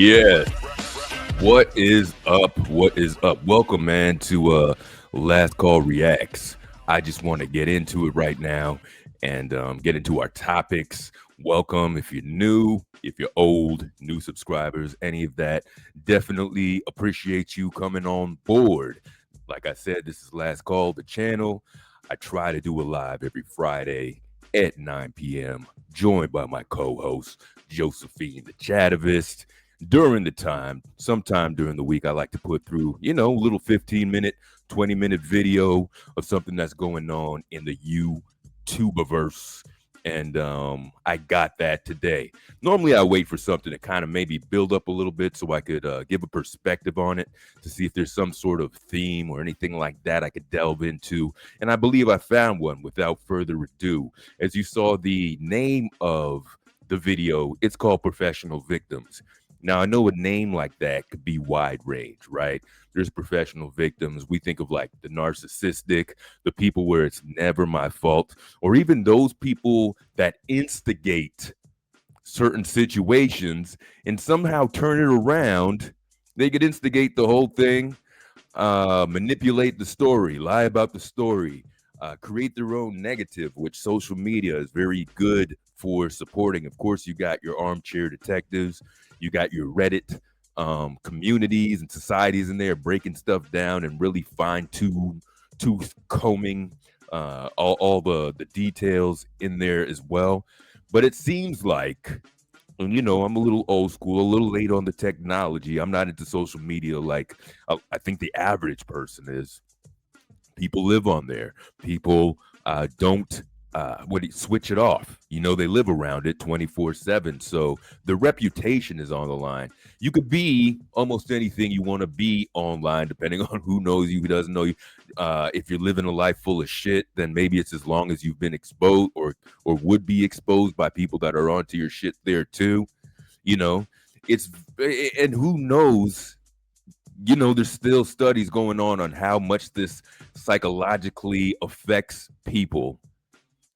Yeah. What is up? What is up? Welcome, man, to Last Call Reacts. I just want to get into it right now and get into our topics. Welcome if you're new, if you're old, new subscribers, any of that. Definitely appreciate you coming on board. Like I said, this is Last Call, the channel. I try to do a live every Friday at 9 p.m., joined by my co-host, Josephine the Chativist. During the time, sometime during the week, I like to put through, a little 15-minute, 20-minute video of something that's going on in the YouTuberverse. And I got that today. Normally, I wait for something to kind of maybe build up a little bit so I could give a perspective on it to see if there's some sort of theme or anything like that I could delve into. And I believe I found one without further ado. As you saw the name of the video, it's called Professional Victims. Now, I know a name like that could be wide range, right? There's professional victims. We think of like the narcissistic, the people where it's never my fault, or even those people that instigate certain situations and somehow turn it around. They could instigate the whole thing, manipulate the story, lie about the story, create their own negative, which social media is very good for supporting. Of course, you got your armchair detectives, you got your Reddit communities and societies in there breaking stuff down and really tooth combing all the details in there as well. But it seems like, and I'm a little old school, a little late on the technology. I'm not into social media like I think the average person is. People live on there. People don't switch it off. They live around it 24/7. So the reputation is on the line. You could be almost anything you want to be online, depending on who knows you, who doesn't know you. If you're living a life full of shit, then maybe it's as long as you've been exposed or would be exposed by people that are onto your shit there too. It's and who knows. There's still studies going on how much this psychologically affects people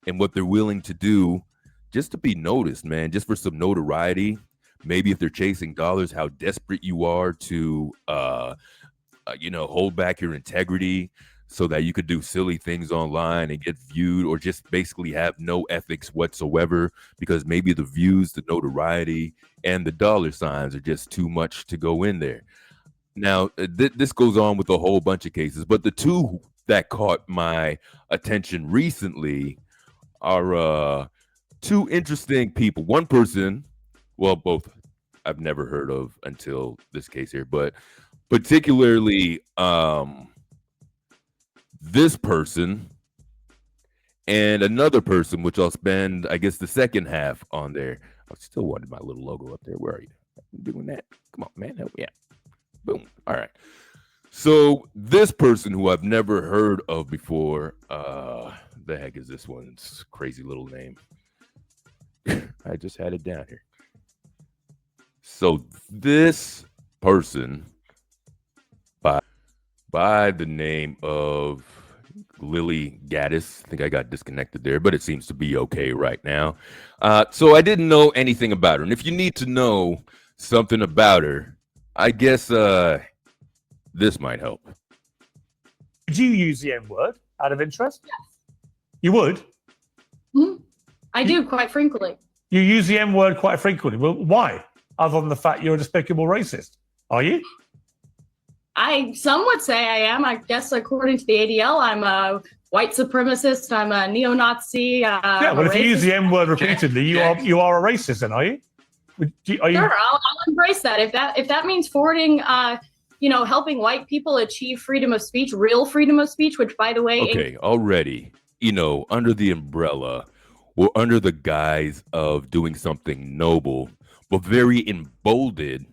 and what they're willing to do just to be noticed, man, just for some notoriety. Maybe if they're chasing dollars, how desperate you are to, hold back your integrity so that you could do silly things online and get viewed, or just basically have no ethics whatsoever because maybe the views, the notoriety, and the dollar signs are just too much to go in there. Now, this goes on with a whole bunch of cases, but the two that caught my attention recently are two interesting people. One person, well, both I've never heard of until this case here, but particularly this person and another person, which I'll spend, I guess, the second half on there. I still wanted my little logo up there. Where are you? I'm doing that. Come on, man. Help me out. Boom. All right. So this person who I've never heard of before, the heck is this one's crazy little name? I just had it down here. So this person by the name of Lily Gaddis. I think I got disconnected there, but it seems to be okay right now. So I didn't know anything about her. And if you need to know something about her, I guess this might help. Would you use the N word out of interest? Yes. You would? I do quite frequently. You use the N word quite frequently. Well, why? Other than the fact you're a despicable racist. Are you? Some would say I am. I guess according to the ADL, I'm a white supremacist. I'm a neo-Nazi. Yeah, well, if you use the N word repeatedly, you are a racist, then, are you? Sure, I'll embrace that. If that means forwarding, helping white people achieve freedom of speech, real freedom of speech, which, by the way, okay, already, under the umbrella or under the guise of doing something noble, but very emboldened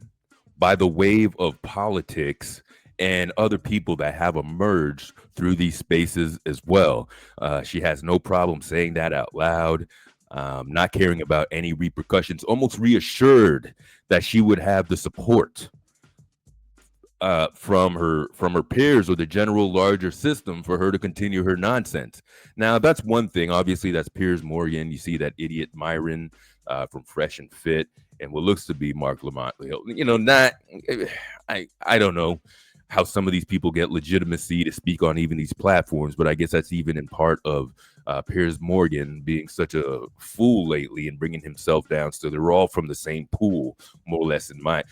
by the wave of politics and other people that have emerged through these spaces as well. She has no problem saying that out loud. Not caring about any repercussions, almost reassured that she would have the support from her peers or the general larger system for her to continue her nonsense. Now, that's one thing. Obviously, that's Piers Morgan. You see that idiot Myron from Fresh and Fit. and what looks to be Mark Lamont. You know, not I don't know how some of these people get legitimacy to speak on even these platforms, but I guess that's even in part of Piers Morgan being such a fool lately and bringing himself down. So they're all from the same pool, more or less. In my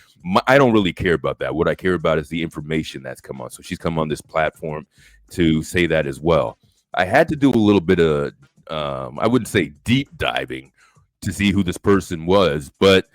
I don't really care about that. What I care about is the information that's come on. So she's come on this platform to say that as well. I had to do a little bit of, I wouldn't say deep diving to see who this person was, but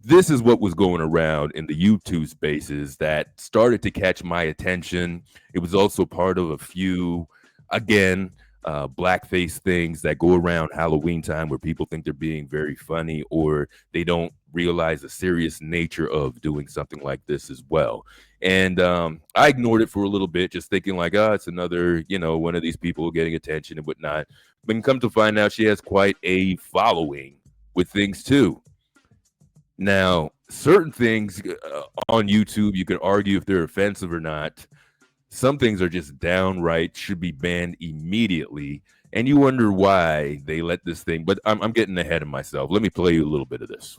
this is what was going around in the YouTube spaces that started to catch my attention. It was also part of a few, again, blackface things that go around Halloween time where people think they're being very funny or they don't realize the serious nature of doing something like this as well. And I ignored it for a little bit, just thinking like, oh, it's another, you know, one of these people getting attention and whatnot. But come to find out she has quite a following with things too. Now, certain things on YouTube, you can argue if they're offensive or not. Some things are just downright should be banned immediately. And you wonder why they let this thing. But I'm getting ahead of myself. Let me play you a little bit of this.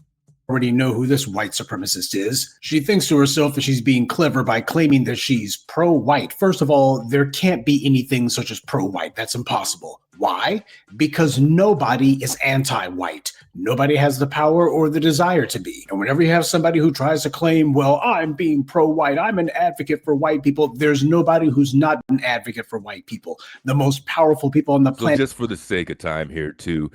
Already know who this white supremacist is. She thinks to herself that she's being clever by claiming that she's pro-white. First of all, there can't be anything such as pro-white. That's impossible. Why? Because nobody is anti-white. Nobody has the power or the desire to be. And whenever you have somebody who tries to claim, well, I'm being pro-white, I'm an advocate for white people, there's nobody who's not an advocate for white people. The most powerful people on the planet. So just for the sake of time here too,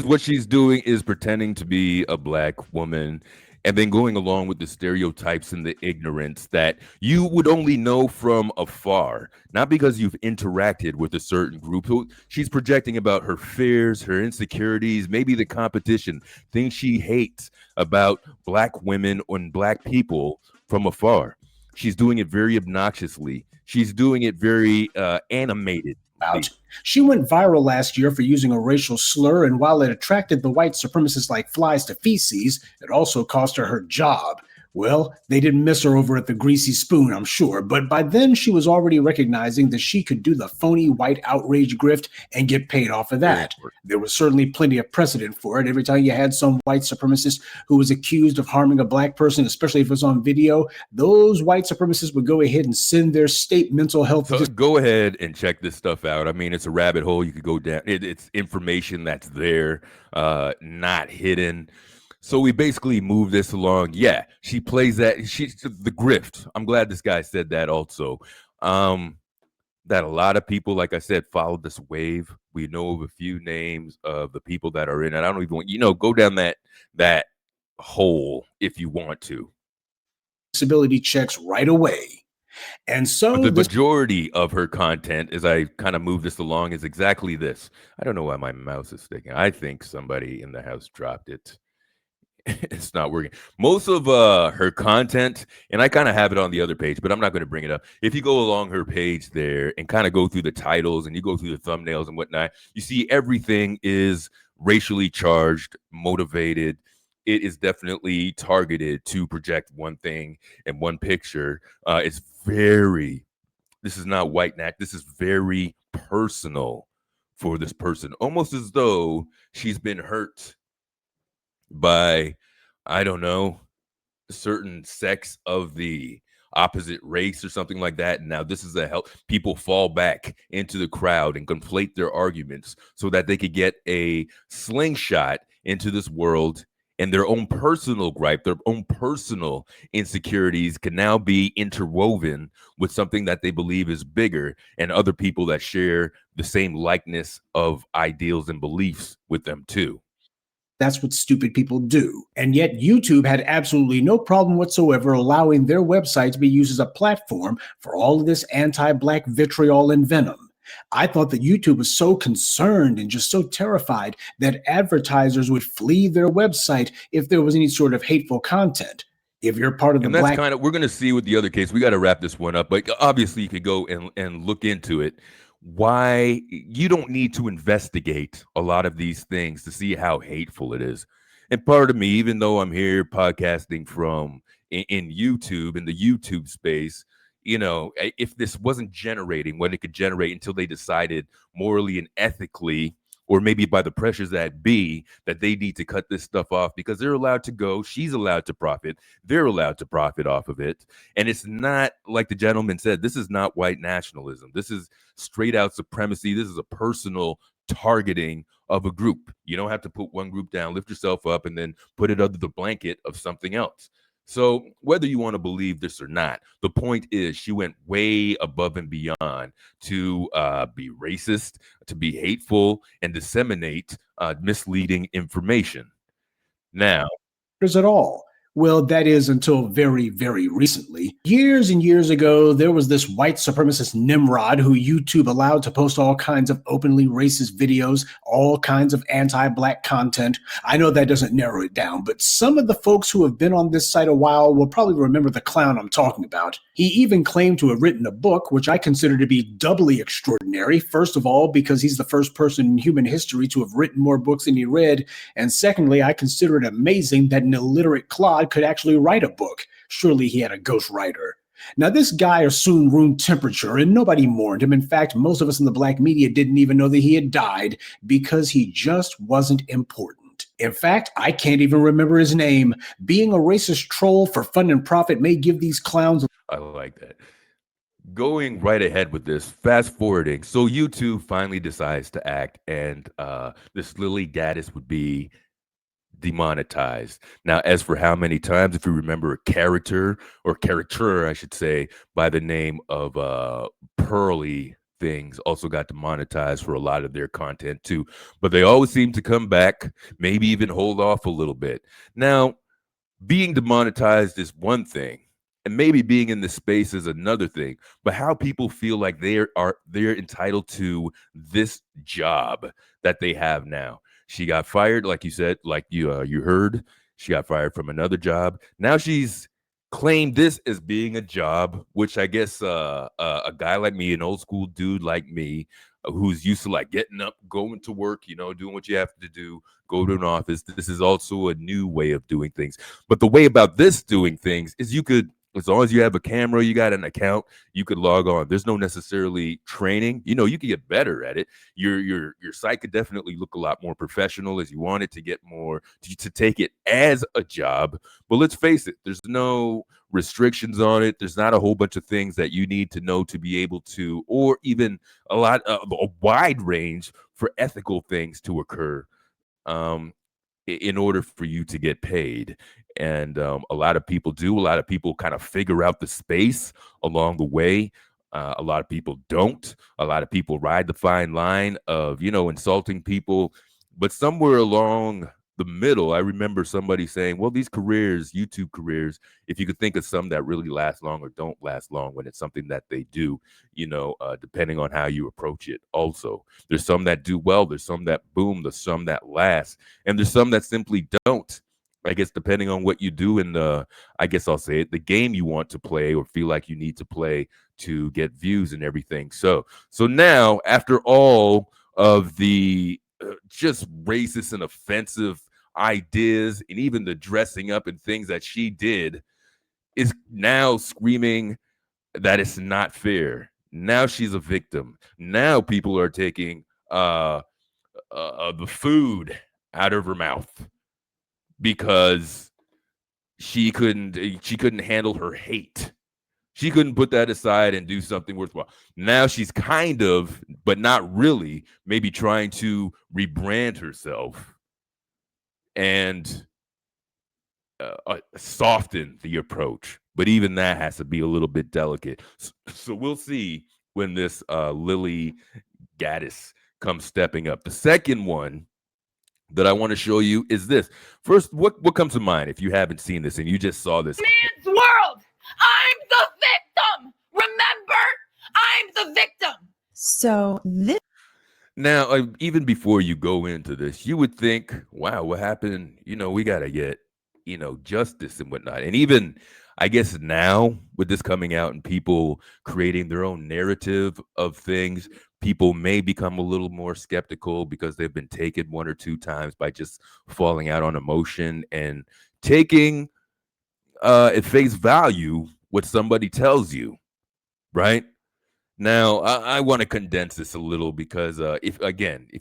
what she's doing is pretending to be a black woman and then going along with the stereotypes and the ignorance that you would only know from afar, not because you've interacted with a certain group. She's projecting about her fears, her insecurities, maybe the competition, things she hates about black women and black people from afar. She's doing it very obnoxiously. She's doing it very animated. She went viral last year for using a racial slur, and while it attracted the white supremacists like flies to feces, it also cost her job. Well, they didn't miss her over at the Greasy Spoon, I'm sure, but by then she was already recognizing that she could do the phony white outrage grift and get paid off of that. There was certainly plenty of precedent for it. Every time you had some white supremacist who was accused of harming a black person, especially if it was on video, those white supremacists would go ahead and send their state mental health. So go ahead and check this stuff out. I mean, it's a rabbit hole you could go down. It's information that's there, not hidden. So we basically move this along. Yeah, she plays that. She's the grift. I'm glad this guy said that also. That a lot of people, like I said, followed this wave. We know of a few names of the people that are in it. I don't even want, go down that hole if you want to. Disability checks right away. And so the majority of her content, as I kind of move this along, is exactly this. I don't know why my mouse is sticking. I think somebody in the house dropped it. It's not working. Most of her content, and I kind of have it on the other page, but I'm not going to bring it up. If you go along her page there and kind of go through the titles and you go through the thumbnails and whatnot, you see everything is racially charged, motivated. It is definitely targeted to project one thing and one picture. This is not white knack. This is very personal for this person, almost as though she's been hurt by, I don't know, a certain sex of the opposite race or something like that. Now this is a help. People fall back into the crowd and conflate their arguments so that they could get a slingshot into this world, and their own personal gripe, their own personal insecurities can now be interwoven with something that they believe is bigger and other people that share the same likeness of ideals and beliefs with them too. That's what stupid people do. And yet YouTube had absolutely no problem whatsoever allowing their website to be used as a platform for all of this anti-black vitriol and venom. I thought that YouTube was so concerned and just so terrified that advertisers would flee their website if there was any sort of hateful content. If you're part of the black, we're going to see with the other case. We got to wrap this one up, but obviously you could go and look into it. Why you don't need to investigate a lot of these things to see how hateful it is. And part of me, even though I'm here podcasting from in YouTube, in the YouTube space, if this wasn't generating what it could generate until they decided morally and ethically or maybe by the pressures that be, that they need to cut this stuff off because they're allowed to go. She's allowed to profit. They're allowed to profit off of it. And it's not, like the gentleman said, this is not white nationalism. This is straight out supremacy. This is a personal targeting of a group. You don't have to put one group down, lift yourself up, and then put it under the blanket of something else. So whether you want to believe this or not, the point is she went way above and beyond to be racist, to be hateful, and disseminate misleading information. Now, at all. Well, that is until very, very recently. Years and years ago, there was this white supremacist Nimrod who YouTube allowed to post all kinds of openly racist videos, all kinds of anti-black content. I know that doesn't narrow it down, but some of the folks who have been on this site a while will probably remember the clown I'm talking about. He even claimed to have written a book, which I consider to be doubly extraordinary. First of all, because he's the first person in human history to have written more books than he read. And secondly, I consider it amazing that an illiterate clod could actually write a book. Surely he had a ghostwriter. Now, this guy assumed room temperature and nobody mourned him. In fact, most of us in the black media didn't even know that he had died because he just wasn't important. In fact, I can't even remember his name. Being a racist troll for fun and profit may give these clowns. I like that. Going right ahead with this, fast forwarding. So YouTube finally decides to act, and this Lily Gaddis would be demonetized. Now, as for how many times, if you remember a character, or caricature, I should say, by the name of Pearly Things also got demonetized for a lot of their content too. But they always seem to come back, maybe even hold off a little bit. Now, being demonetized is one thing, and maybe being in this space is another thing. But how people feel like they're entitled to this job that they have now. She got fired, like you said, like you heard. She got fired from another job. Now she's claimed this as being a job, which I guess a guy like me, an old school dude like me, who's used to like getting up, going to work, doing what you have to do, go to an office. This is also a new way of doing things. But the way about this doing things is you could, as long as you have a camera, you got an account, you could log on. There's no necessarily training. You can get better at it. Your site could definitely look a lot more professional as you want it to get more, to take it as a job. But let's face it, there's no restrictions on it. There's not a whole bunch of things that you need to know to be able to, or even a wide range for ethical things to occur. In order for you to get paid. And a lot of people do. A lot of people kind of figure out the space along the way. A lot of people don't. A lot of people ride the fine line of, insulting people. But somewhere along the middle, I remember somebody saying, well, these careers, YouTube careers, if you could think of some that really last long or don't last long when it's something that they do, depending on how you approach it. Also, there's some that do well, there's some that boom, there's some that last, and there's some that simply don't. I guess depending on what you do in I guess I'll say it, the game you want to play or feel like you need to play to get views and everything. So now, after all of the just racist and offensive ideas and even the dressing up and things that she did, is now screaming that it's not fair. Now she's a victim. Now people are taking the food out of her mouth because she couldn't handle her hate. She couldn't put that aside and do something worthwhile. Now she's kind of, but not really, maybe trying to rebrand herself and soften the approach. But even that has to be a little bit delicate. So we'll see when this Lily Gaddis comes stepping up. The second one that I want to show you is this. First, what comes to mind if you haven't seen this and you just saw this? Man's world. I'm the victim. Remember, I'm the victim. So this. Now, even before you go into this, you would think, wow, what happened? We got to get, justice and whatnot. And even, I guess now with this coming out and people creating their own narrative of things, people may become a little more skeptical because they've been taken one or two times by just falling out on emotion and taking at face value what somebody tells you, right? Now, I want to condense this a little because if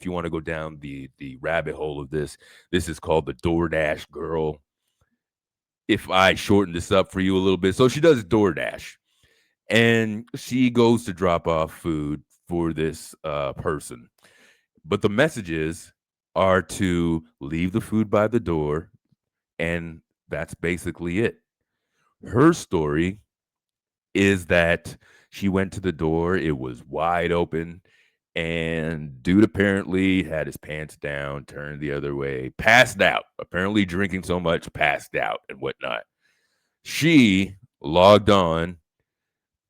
you want to go down the rabbit hole of this is called the DoorDash girl. If I shorten this up for you a little bit, so she does DoorDash, and she goes to drop off food for this person, but the messages are to leave the food by the door, and that's basically it. Her story is that she went to the door, it was wide open, and dude apparently had his pants down, turned the other way, passed out, apparently drinking so much, passed out and whatnot. She logged on,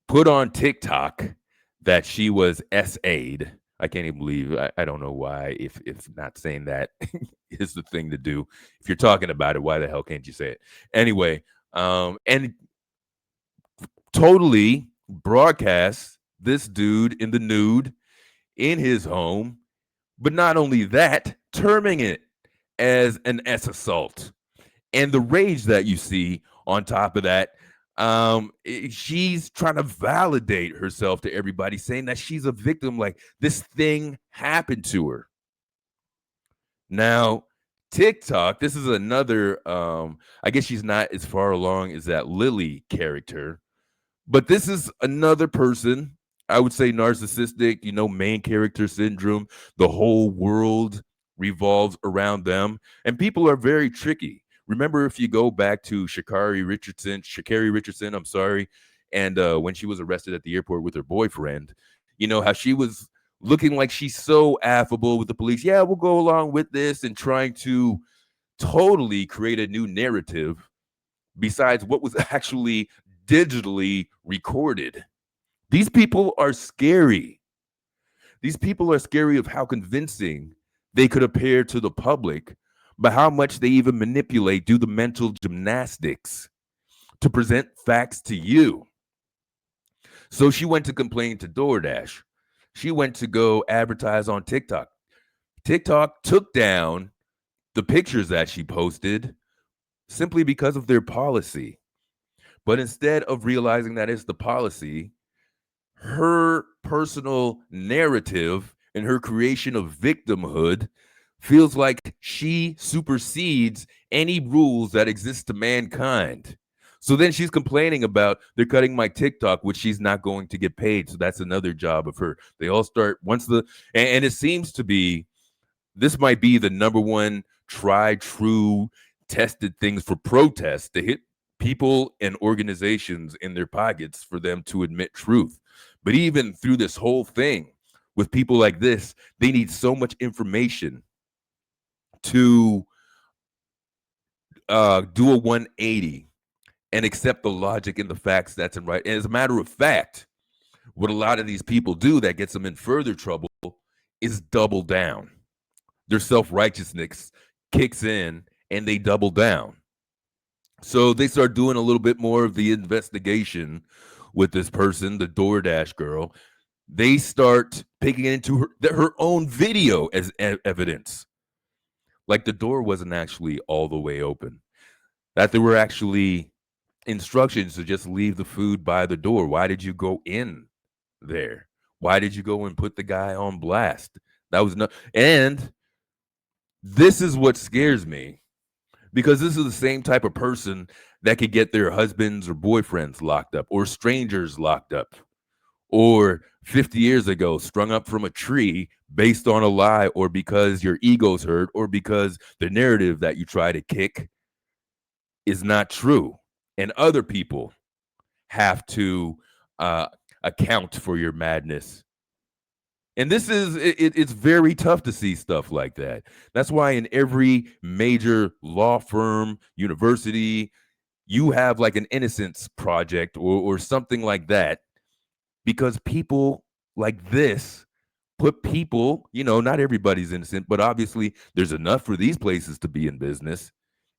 put on TikTok that she was SA'd. I can't even believe, I don't know why, if not saying that is the thing to do. If you're talking about it, why the hell can't you say it? Anyway, and totally broadcasts this dude in the nude in his home, but not only that, terming it as an S assault. And the rage that you see on top of that, she's trying to validate herself to everybody, saying that she's a victim, like this thing happened to her. Now, TikTok, this is another, I guess she's not as far along as that Lily character, but this is another person, I would say narcissistic, main character syndrome. The whole world revolves around them, and people are very tricky. Remember, if you go back to Sha'Carri Richardson, I'm sorry, and when she was arrested at the airport with her boyfriend, how she was looking like she's so affable with the police. Yeah, we'll go along with this, and trying to totally create a new narrative besides what was actually digitally recorded. These people are scary. These people are scary of how convincing they could appear to the public, but how much they even manipulate, do the mental gymnastics to present facts to you. So she went to complain to DoorDash. She went to go advertise on TikTok. TikTok took down the pictures that she posted simply because of their policy. But instead of realizing that it's the policy, her personal narrative and her creation of victimhood feels like she supersedes any rules that exist to mankind. So then she's complaining about they're cutting my TikTok, which she's not going to get paid. So that's another job of her. They all start and it seems to be, this might be the number one tried, true, tested things for protests to hit people and organizations in their pockets for them to admit truth. But even through this whole thing with people like this, they need so much information to do a 180 and accept the logic and the facts that's in right. And as a matter of fact, what a lot of these people do that gets them in further trouble is double down. Their self-righteousness kicks in and they double down. So they start doing a little bit more of the investigation with this person, the DoorDash girl. They start picking into her own video as evidence. Like the door wasn't actually all the way open. That there were actually instructions to just leave the food by the door. Why did you go in there? Why did you go and put the guy on blast? That was no. And this is what scares me, because this is the same type of person that could get their husbands or boyfriends locked up, or strangers locked up, or 50 years ago strung up from a tree based on a lie, or because your ego's hurt, or because the narrative that you try to kick is not true. And other people have to account for your madness. And this is, it's very tough to see stuff like that. That's why in every major law firm, university, you have like an innocence project or something like that, because people like this put people, not everybody's innocent, but obviously there's enough for these places to be in business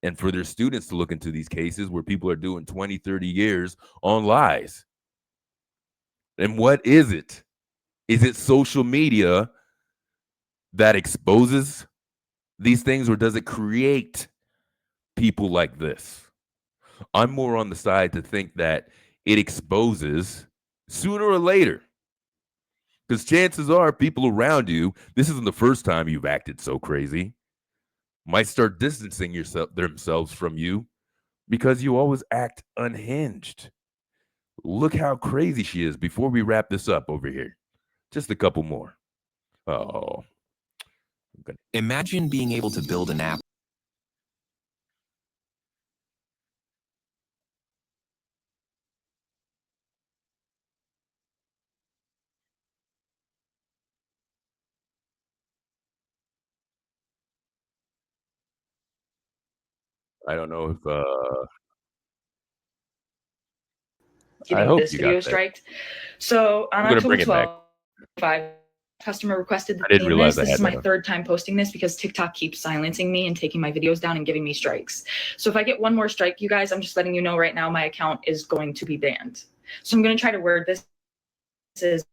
and for their students to look into these cases where people are doing 20, 30 years on lies. And what is it? Is it social media that exposes these things, or does it create people like this? I'm more on the side to think that it exposes sooner or later. Because chances are people around you, this isn't the first time you've acted so crazy, might start distancing themselves from you because you always act unhinged. Look how crazy she is before we wrap this up over here. Just a couple more. Oh. Imagine being able to build an app. I don't know if I getting hope this you video got that. striked. So on I'm gonna October bring it back. 12th, customer requested I didn't theme realize this. I This had is my that on. third time posting this because TikTok keeps silencing me and taking my videos down and giving me strikes. So if I get one more strike, you guys, I'm just letting you know right now my account is going to be banned. So I'm going to try to word this as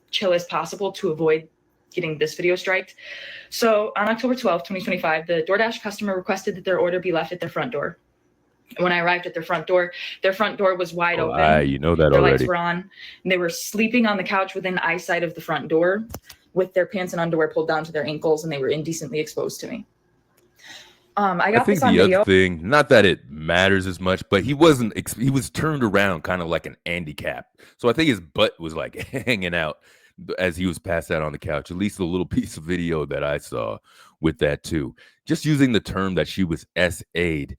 chill as possible to avoid getting this video striked. So on October 12th, 2025, the DoorDash customer requested that their order be left at their front door. When I arrived at their front door was wide open. You know that Their already. lights were on, and they were sleeping on the couch within eyesight of the front door with their pants and underwear pulled down to their ankles, and they were indecently exposed to me. I got think this on the video. other thing, not that it matters as much, but he was turned around kind of like an handicap. So I think his butt was like hanging out as he was passed out on the couch. At least a little piece of video that I saw with that too. Just using the term that she was SA'd.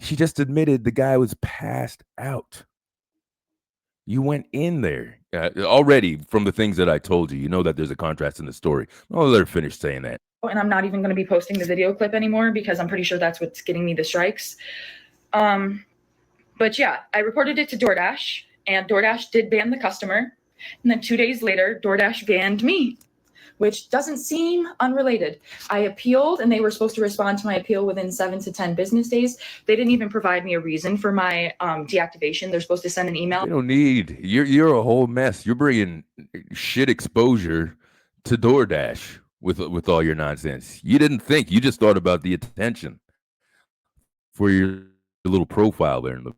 She just admitted the guy was passed out. You went in there already from the things that I told you. You know that there's a contrast in the story. I'll let her finish saying that. And I'm not even going to be posting the video clip anymore because I'm pretty sure that's what's getting me the strikes. But yeah, I reported it to DoorDash, and DoorDash did ban the customer. And then 2 days later, DoorDash banned me, which doesn't seem unrelated. I appealed, and they were supposed to respond to my appeal within 7 to 10 business days. They didn't even provide me a reason for my deactivation. They're supposed to send an email. You don't need. You're a whole mess. You're bringing shit exposure to DoorDash with all your nonsense. You didn't think. You just thought about the attention for your little profile there in the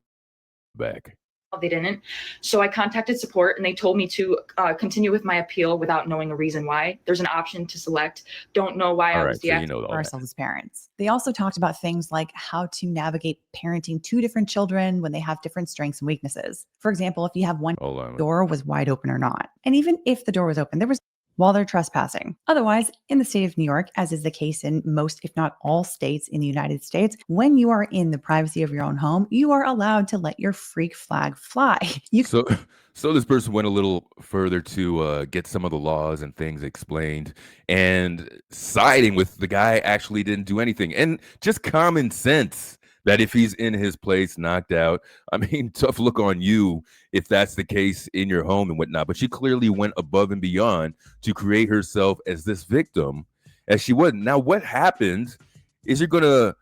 back. They didn't. So I contacted support, and they told me to continue with my appeal without knowing a reason why. There's an option to select. Don't know why I was deactivated. You know all ourselves as parents. They also talked about things like how to navigate parenting two different children when they have different strengths and weaknesses. For example, if you have one door was wide open or not. And even if the door was open, there was while they're trespassing. Otherwise, in the state of New York, as is the case in most, if not all states in the United States, when you are in the privacy of your own home, you are allowed to let your freak flag fly. So this person went a little further to get some of the laws and things explained, and siding with the guy actually didn't do anything. And just common sense that if he's in his place, knocked out, I mean, tough look on you if that's the case in your home and whatnot. But she clearly went above and beyond to create herself as this victim, as she wasn't. Now, what happens is you're going to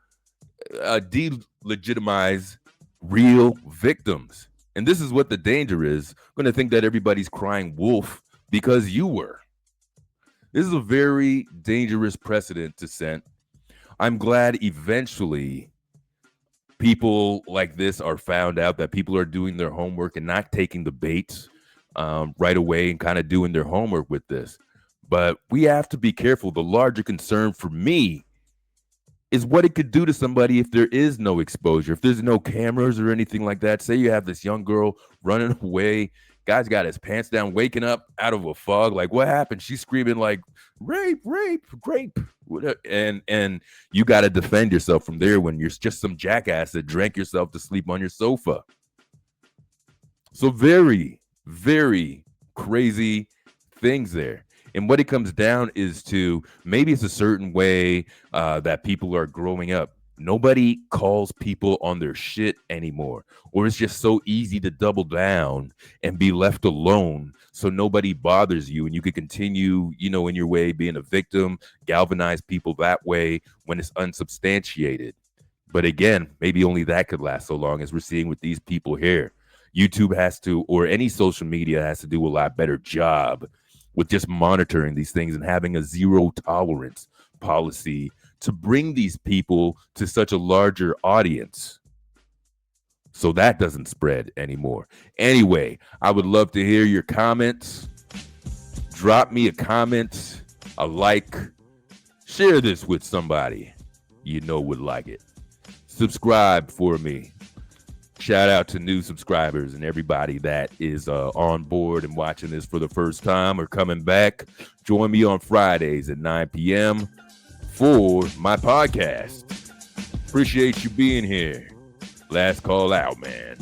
delegitimize real victims. And this is what the danger is. Going to think that everybody's crying wolf because you were. This is a very dangerous precedent to set. I'm glad eventually people like this are found out, that people are doing their homework and not taking the bait right away and kind of doing their homework with this. But we have to be careful. The larger concern for me is what it could do to somebody if there is no exposure, if there's no cameras or anything like that. Say you have this young girl running away, guy's got his pants down, waking up out of a fog. Like, what happened? She's screaming like, rape, rape, rape. And you got to defend yourself from there when you're just some jackass that drank yourself to sleep on your sofa. So very, very crazy things there. And what it comes down is to, maybe it's a certain way that people are growing up. Nobody calls people on their shit anymore, or it's just so easy to double down and be left alone so nobody bothers you, and you could continue, in your way, being a victim, galvanize people that way when it's unsubstantiated. But again, maybe only that could last so long, as we're seeing with these people here. YouTube has to, or any social media has to do a lot better job with just monitoring these things and having a zero tolerance policy to bring these people to such a larger audience so that doesn't spread anymore. Anyway, I would love to hear your comments. Drop me a comment, a like, share this with somebody you know would like it. Subscribe for me. Shout out to new subscribers and everybody that is on board and watching this for the first time or coming back. Join me on Fridays at 9 p.m. for my podcast. Appreciate you being here. Last call out, man.